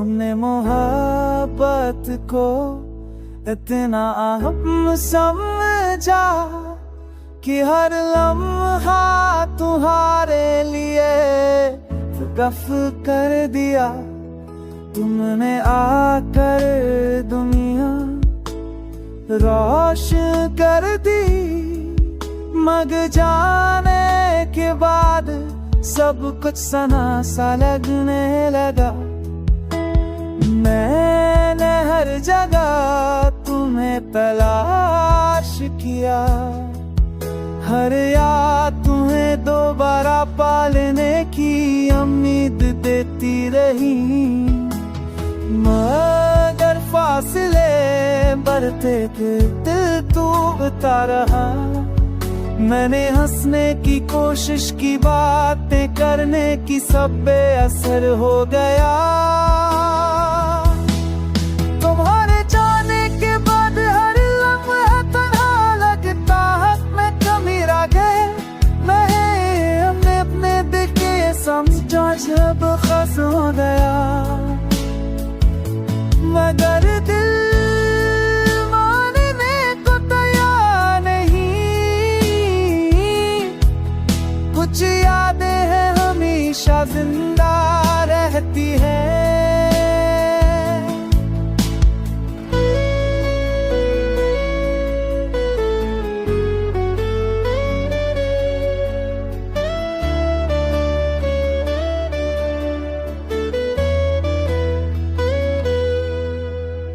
हमने मोहब्बत को इतना अहम समझा कि हर लम्हा तुम्हारे लिए वक़्फ़ कर दिया। तुमने आकर दुनिया रोशन कर दी, मग जाने के बाद सब कुछ सना सा लगने लगा। मैंने हर जगह तुम्हें तलाश किया, हर याद तुम्हें दोबारा पालने की उम्मीद देती रही, मगर फासले बढ़ते थे, दिल टूटता रहा। मैंने हंसने की कोशिश की, बातें करने की, सब बेअसर हो गया। तुम्हारे जाने के बाद हर लम्हा तन्हा लगता, हक में कमी रह गए। मैं हमने अपने दिल के समझा, जब खस हो गया, मगर दिल मानने को तैयार नहीं। कुछ यादें हैं हमेशा जिंदा रहती है।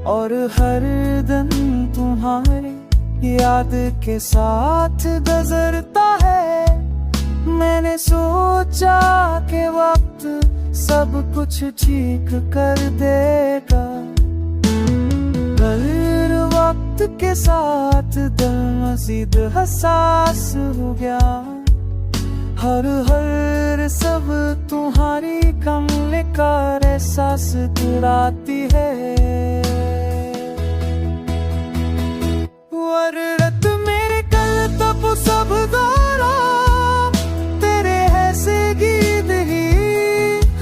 और हर दिन तुम्हारी याद के साथ गुजरता है। मैंने सोचा कि वक्त सब कुछ ठीक कर देगा, पर वक्त के साथ दिल मज़ीद हसास हो गया। हर सब तुम्हारी कमले का एहसास दिलाती है। वररत मेरे कल तब सब दोरा तेरे ऐसे गीत ही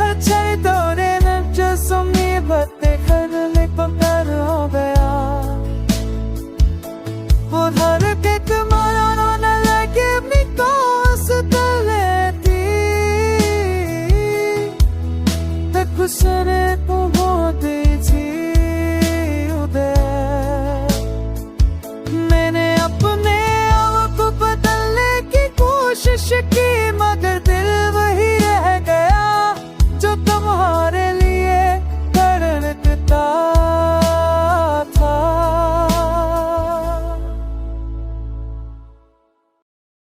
अच्छे दौरे न जसमी बत्ते करने पकड़ हो गया। वो हर के तुम्हारा न लगे अपनी कोस लेती तक उसने